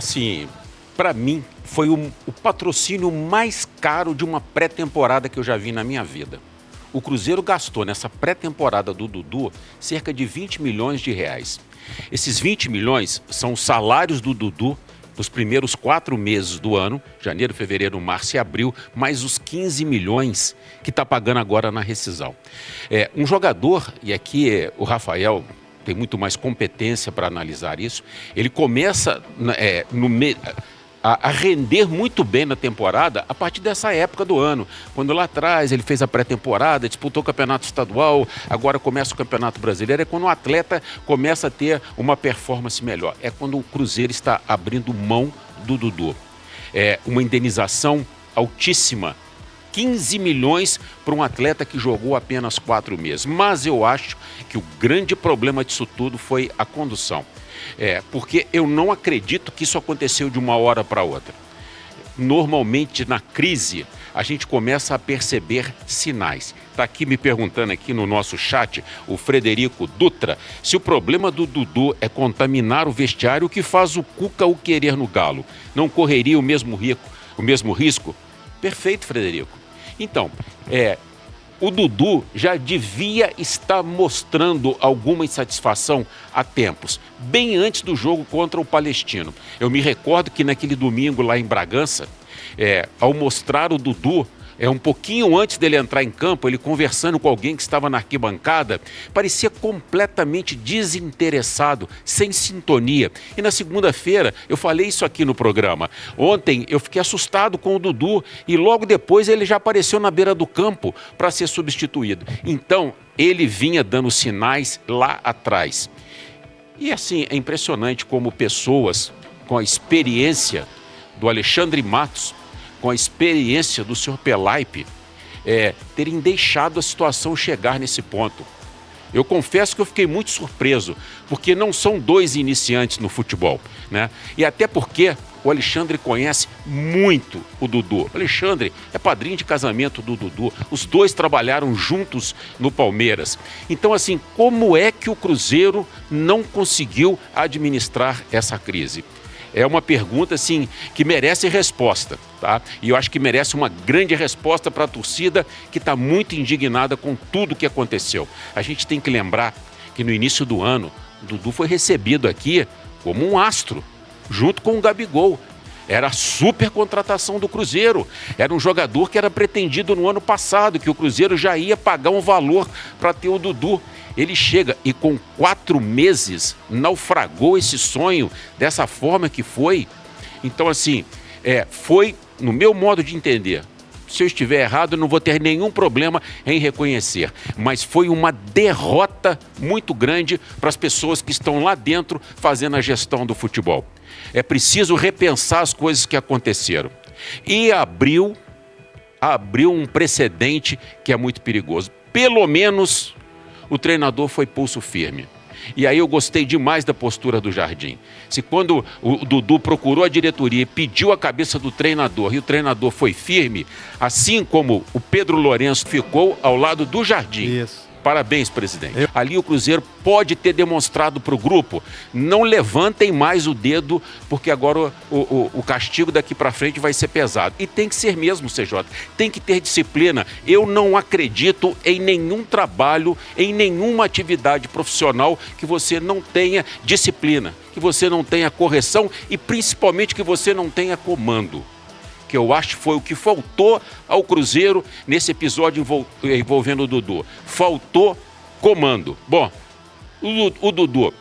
Assim, para mim, foi o patrocínio mais caro de uma pré-temporada que eu já vi na minha vida. O Cruzeiro gastou nessa pré-temporada do Dudu cerca de 20 milhões de reais. Esses 20 milhões são os salários do Dudu nos primeiros 4 meses do ano, janeiro, fevereiro, março e abril, mais os 15 milhões que está pagando agora na rescisão. Um jogador, e aqui o Rafael tem muito mais competência para analisar isso, ele começa a render muito bem na temporada a partir dessa época do ano, quando lá atrás ele fez a pré-temporada, disputou o campeonato estadual, agora começa o campeonato brasileiro, é quando o atleta começa a ter uma performance melhor, é quando o Cruzeiro está abrindo mão do Dudu. Uma indenização altíssima, 15 milhões para um atleta que jogou apenas 4 meses. Mas eu acho que o grande problema disso tudo foi a condução. Porque eu não acredito que isso aconteceu de uma hora para outra. Normalmente, na crise, a gente começa a perceber sinais. Está aqui me perguntando aqui no nosso chat, o Frederico Dutra, se o problema do Dudu é contaminar o vestiário, o que faz o Cuca o querer no Galo? Não correria o mesmo risco? Perfeito, Frederico. Então, o Dudu já devia estar mostrando alguma insatisfação há tempos, bem antes do jogo contra o Palestino. Eu me recordo que naquele domingo lá em Bragança, ao mostrar o Dudu, um pouquinho antes dele entrar em campo, ele conversando com alguém que estava na arquibancada, parecia completamente desinteressado, sem sintonia. E na segunda-feira, eu falei isso aqui no programa. Ontem eu fiquei assustado com o Dudu e logo depois ele já apareceu na beira do campo para ser substituído. Então, ele vinha dando sinais lá atrás. E assim, é impressionante como pessoas com a experiência do Alexandre Matos, com a experiência do Sr. Pelaipe, terem deixado a situação chegar nesse ponto. Eu confesso que eu fiquei muito surpreso, porque não são 2 iniciantes no futebol, né? E até porque o Alexandre conhece muito o Dudu. O Alexandre é padrinho de casamento do Dudu. Os 2 trabalharam juntos no Palmeiras. Então, assim, como é que o Cruzeiro não conseguiu administrar essa crise? É uma pergunta, assim, que merece resposta, tá? E eu acho que merece uma grande resposta para a torcida que está muito indignada com tudo que aconteceu. A gente tem que lembrar que no início do ano, o Dudu foi recebido aqui como um astro, junto com o Gabigol. Era a super contratação do Cruzeiro. Era um jogador que era pretendido no ano passado, que o Cruzeiro já ia pagar um valor para ter o Dudu. Ele chega e com 4 meses naufragou esse sonho dessa forma que foi. Então, assim, foi, no meu modo de entender, se eu estiver errado, eu não vou ter nenhum problema em reconhecer. Mas foi uma derrota muito grande para as pessoas que estão lá dentro fazendo a gestão do futebol. É preciso repensar as coisas que aconteceram. E abriu um precedente que é muito perigoso. Pelo menos o treinador foi pulso firme. E aí eu gostei demais da postura do Jardim. Se quando o Dudu procurou a diretoria e pediu a cabeça do treinador e o treinador foi firme, assim como o Pedro Lourenço ficou ao lado do Jardim. Isso. Parabéns, presidente. Ali o Cruzeiro pode ter demonstrado para o grupo, não levantem mais o dedo, porque agora o castigo daqui para frente vai ser pesado. E tem que ser mesmo, CJ. Tem que ter disciplina. Eu não acredito em nenhum trabalho, em nenhuma atividade profissional que você não tenha disciplina, que você não tenha correção e principalmente que você não tenha comando. Que eu acho que foi o que faltou ao Cruzeiro nesse episódio envolvendo o Dudu. Faltou comando. Bom, o Dudu,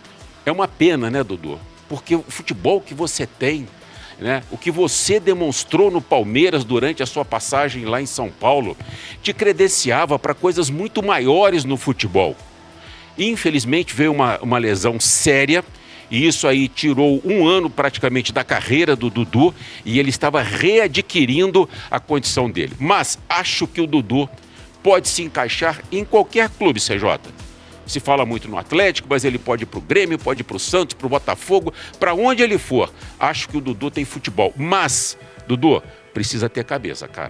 é uma pena, né, Dudu? Porque o futebol que você tem, né, o que você demonstrou no Palmeiras durante a sua passagem lá em São Paulo, te credenciava para coisas muito maiores no futebol. Infelizmente veio uma lesão séria, e isso aí tirou 1 ano praticamente da carreira do Dudu e ele estava readquirindo a condição dele. Mas acho que o Dudu pode se encaixar em qualquer clube, CJ. Se fala muito no Atlético, mas ele pode ir para o Grêmio, pode ir para o Santos, para o Botafogo, para onde ele for. Acho que o Dudu tem futebol. Mas, Dudu, precisa ter cabeça, cara.